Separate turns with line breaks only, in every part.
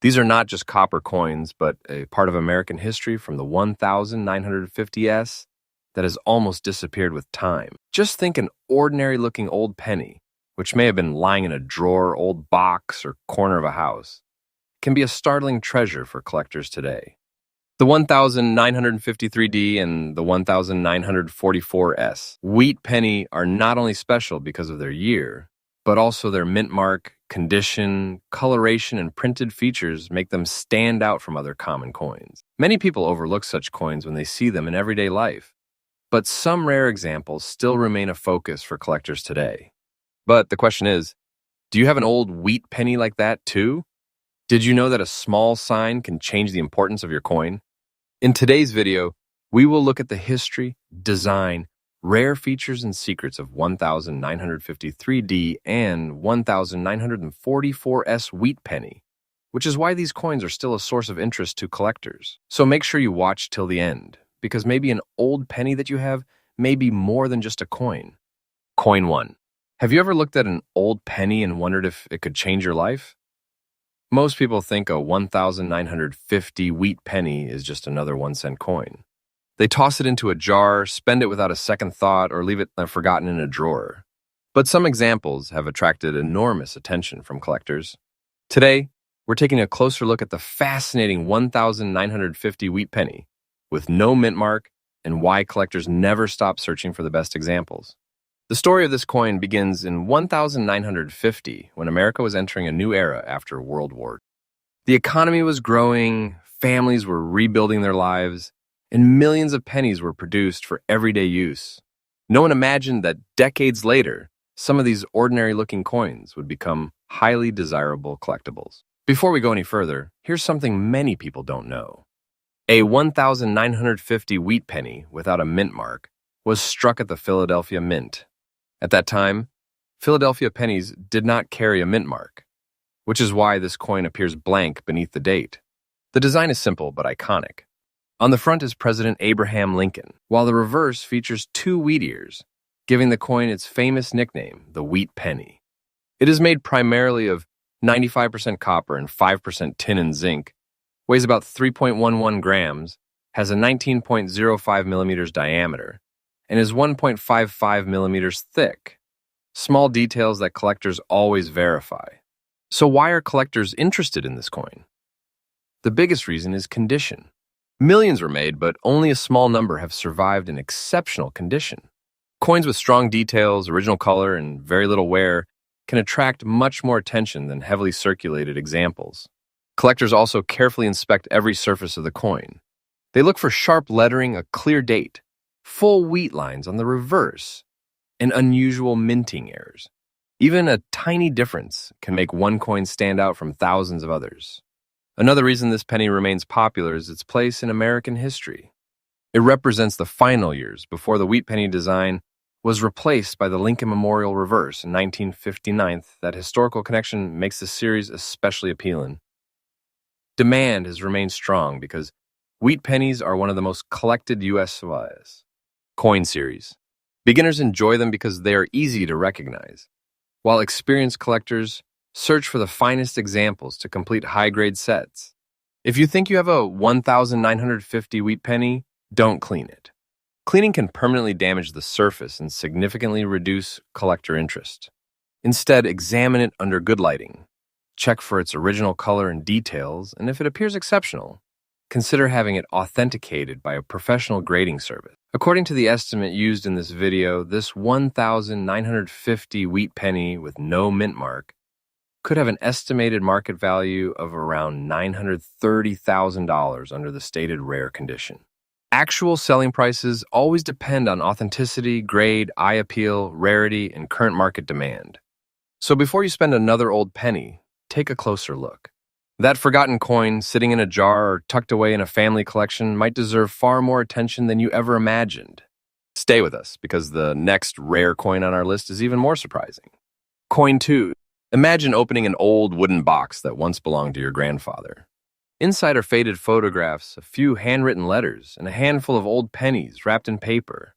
These are not just copper coins, but a part of American history from the 1950s that has almost disappeared with time. Just think an ordinary-looking old penny, which may have been lying in a drawer, old box, or corner of a house, can be a startling treasure for collectors today. The 1953D and the 1944S wheat penny are not only special because of their year, but also their mint mark, condition, coloration, and printed features make them stand out from other common coins. Many people overlook such coins when they see them in everyday life, but some rare examples still remain a focus for collectors today. But the question is, do you have an old wheat penny like that too? Did you know that a small sign can change the importance of your coin? In today's video, we will look at the history, design, rare features, and secrets of 1953D and 1944S wheat penny, which is why these coins are still a source of interest to collectors. So make sure you watch till the end, because maybe an old penny that you have may be more than just a coin. Coin 1. Have you ever looked at an old penny and wondered if it could change your life? Most people think a 1950 wheat penny is just another 1-cent coin. They toss it into a jar, spend it without a second thought, or leave it forgotten in a drawer. But some examples have attracted enormous attention from collectors. Today, we're taking a closer look at the fascinating 1950 wheat penny with no mint mark and why collectors never stop searching for the best examples. The story of this coin begins in 1950 when America was entering a new era after World War II. The economy was growing, families were rebuilding their lives, and millions of pennies were produced for everyday use. No one imagined that decades later, some of these ordinary-looking coins would become highly desirable collectibles. Before we go any further, here's something many people don't know. A 1950 wheat penny without a mint mark was struck at the Philadelphia Mint. At that time, Philadelphia pennies did not carry a mint mark, which is why this coin appears blank beneath the date. The design is simple but iconic. On the front is President Abraham Lincoln, while the reverse features 2 wheat ears, giving the coin its famous nickname, the wheat penny. It is made primarily of 95% copper and 5% tin and zinc, weighs about 3.11 grams, has a 19.05 millimeters diameter, and is 1.55 millimeters thick. Small details that collectors always verify. So why are collectors interested in this coin? The biggest reason is condition. Millions were made, but only a small number have survived in exceptional condition. Coins with strong details, original color, and very little wear can attract much more attention than heavily circulated examples. Collectors also carefully inspect every surface of the coin. They look for sharp lettering, a clear date, full wheat lines on the reverse, and unusual minting errors. Even a tiny difference can make one coin stand out from thousands of others. Another reason this penny remains popular is its place in American history. It represents the final years before the wheat penny design was replaced by the Lincoln Memorial reverse in 1959. That historical connection makes the series especially appealing. Demand has remained strong because wheat pennies are one of the most collected U.S. coin series. Beginners enjoy them because they are easy to recognize, while experienced collectors search for the finest examples to complete high-grade sets. If you think you have a 1950 wheat penny, don't clean it. Cleaning can permanently damage the surface and significantly reduce collector interest. Instead, examine it under good lighting. Check for its original color and details, and if it appears exceptional, consider having it authenticated by a professional grading service. According to the estimate used in this video, this 1950 wheat penny with no mint mark could have an estimated market value of around $930,000 under the stated rare condition. Actual selling prices always depend on authenticity, grade, eye appeal, rarity, and current market demand. So before you spend another old penny, take a closer look. That forgotten coin sitting in a jar or tucked away in a family collection might deserve far more attention than you ever imagined. Stay with us, because the next rare coin on our list is even more surprising. Coin 2. Imagine opening an old wooden box that once belonged to your grandfather. Inside are faded photographs, a few handwritten letters, and a handful of old pennies wrapped in paper.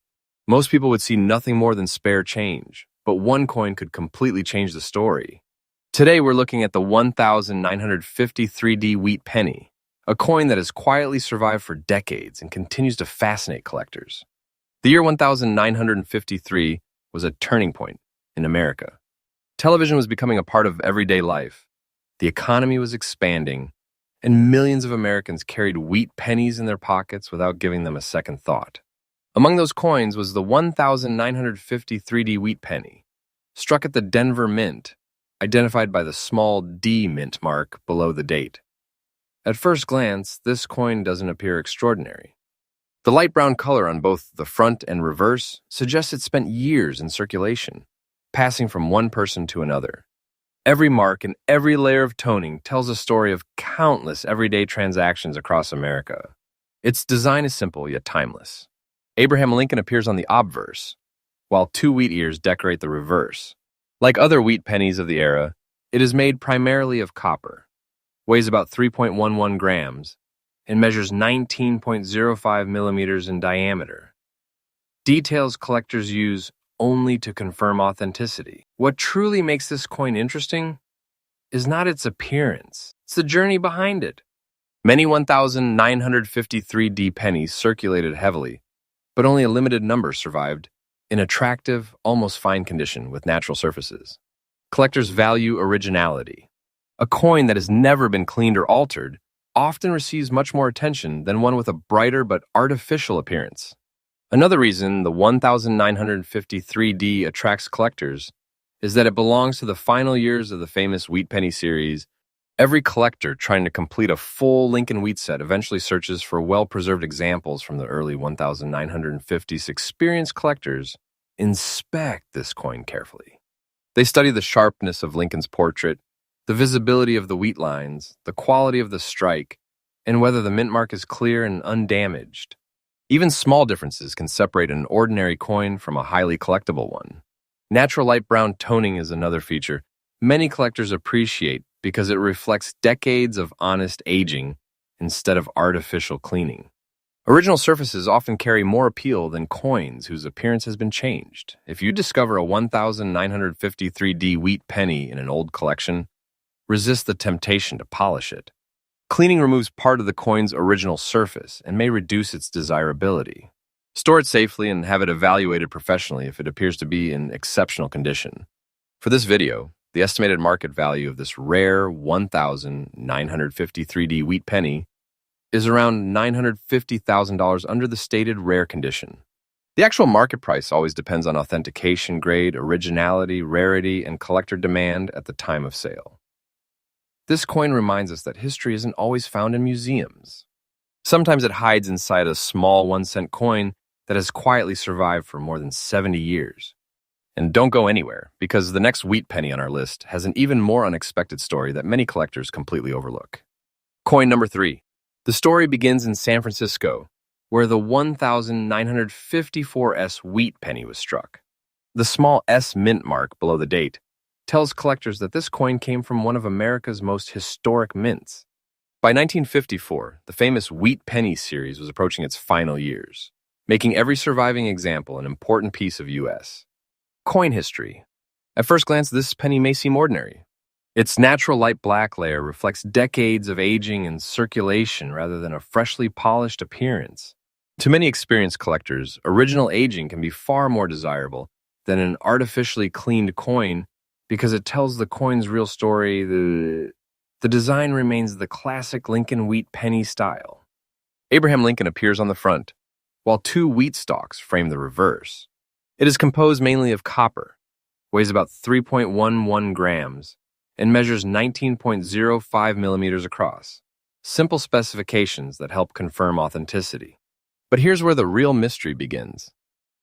Most people would see nothing more than spare change, but one coin could completely change the story. Today we're looking at the 1953D wheat penny, a coin that has quietly survived for decades and continues to fascinate collectors. The year 1953 was a turning point in America. Television was becoming a part of everyday life. The economy was expanding, and millions of Americans carried wheat pennies in their pockets without giving them a second thought. Among those coins was the 1953D wheat penny, struck at the Denver Mint, identified by the small D mint mark below the date. At first glance, this coin doesn't appear extraordinary. The light brown color on both the front and reverse suggests it spent years in circulation, passing from one person to another. Every mark and every layer of toning tells a story of countless everyday transactions across America. Its design is simple yet timeless. Abraham Lincoln appears on the obverse, while two wheat ears decorate the reverse. Like other wheat pennies of the era, it is made primarily of copper, weighs about 3.11 grams, and measures 19.05 millimeters in diameter. Details collectors use only to confirm authenticity. What truly makes this coin interesting is not its appearance, it's the journey behind it. Many 1953D pennies circulated heavily, but only a limited number survived in attractive, almost fine condition with natural surfaces. Collectors value originality. A coin that has never been cleaned or altered often receives much more attention than one with a brighter but artificial appearance. Another reason the 1953D attracts collectors is that it belongs to the final years of the famous Wheat Penny series. Every collector trying to complete a full Lincoln Wheat set eventually searches for well-preserved examples from the early 1950s. Experienced collectors inspect this coin carefully. They study the sharpness of Lincoln's portrait, the visibility of the wheat lines, the quality of the strike, and whether the mint mark is clear and undamaged. Even small differences can separate an ordinary coin from a highly collectible one. Natural light brown toning is another feature many collectors appreciate because it reflects decades of honest aging instead of artificial cleaning. Original surfaces often carry more appeal than coins whose appearance has been changed. If you discover a 1953D wheat penny in an old collection, resist the temptation to polish it. Cleaning removes part of the coin's original surface and may reduce its desirability. Store it safely and have it evaluated professionally if it appears to be in exceptional condition. For this video, the estimated market value of this rare 1953D wheat penny is around $950,000 under the stated rare condition. The actual market price always depends on authentication grade, originality, rarity, and collector demand at the time of sale. This coin reminds us that history isn't always found in museums. Sometimes it hides inside a small 1-cent coin that has quietly survived for more than 70 years. And don't go anywhere, because the next wheat penny on our list has an even more unexpected story that many collectors completely overlook. Coin number 3. The story begins in San Francisco, where the 1954S wheat penny was struck. The small S mint mark below the date tells collectors that this coin came from one of America's most historic mints. By 1954, the famous Wheat Penny series was approaching its final years, making every surviving example an important piece of U.S. coin history. At first glance, this penny may seem ordinary. Its natural light black layer reflects decades of aging and circulation rather than a freshly polished appearance. To many experienced collectors, original aging can be far more desirable than an artificially cleaned coin because it tells the coin's real story. The design remains the classic Lincoln Wheat Penny style. Abraham Lincoln appears on the front, while two wheat stalks frame the reverse. It is composed mainly of copper, weighs about 3.11 grams, and measures 19.05 millimeters across. Simple specifications that help confirm authenticity. But here's where the real mystery begins.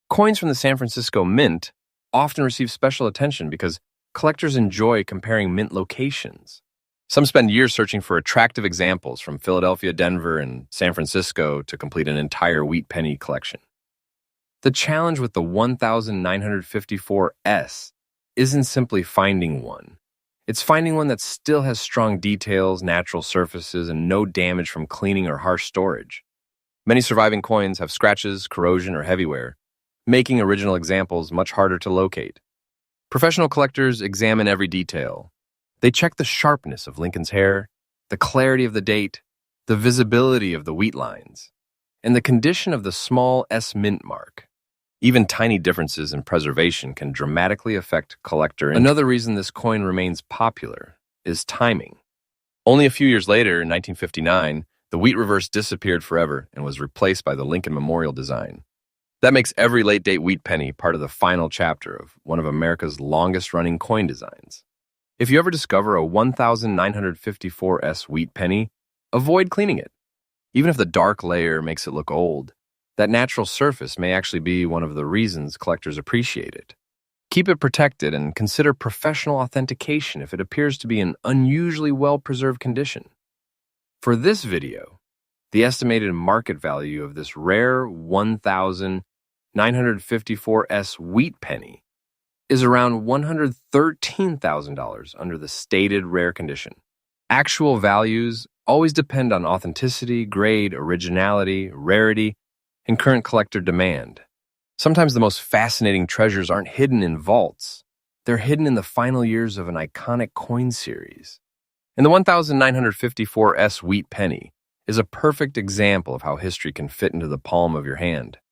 Coins from the San Francisco Mint often receive special attention because collectors enjoy comparing mint locations. Some spend years searching for attractive examples from Philadelphia, Denver, and San Francisco to complete an entire wheat penny collection. The challenge with the 1954S isn't simply finding one. It's finding one that still has strong details, natural surfaces, and no damage from cleaning or harsh storage. Many surviving coins have scratches, corrosion, or heavy wear, making original examples much harder to locate. Professional collectors examine every detail. They check the sharpness of Lincoln's hair, the clarity of the date, the visibility of the wheat lines, and the condition of the small S mint mark. Even tiny differences in preservation can dramatically affect collector interest. Another reason this coin remains popular is timing. Only a few years later, in 1959, the wheat reverse disappeared forever and was replaced by the Lincoln Memorial design. That makes every late-date wheat penny part of the final chapter of one of America's longest-running coin designs. If you ever discover a 1954S wheat penny, avoid cleaning it. Even if the dark layer makes it look old, that natural surface may actually be one of the reasons collectors appreciate it. Keep it protected and consider professional authentication if it appears to be in unusually well-preserved condition. For this video, the estimated market value of this rare 1954S wheat penny is around $113,000 under the stated rare condition. Actual values always depend on authenticity, grade, originality, rarity, and current collector demand. Sometimes the most fascinating treasures aren't hidden in vaults. They're hidden in the final years of an iconic coin series. And the 1954S wheat penny is a perfect example of how history can fit into the palm of your hand.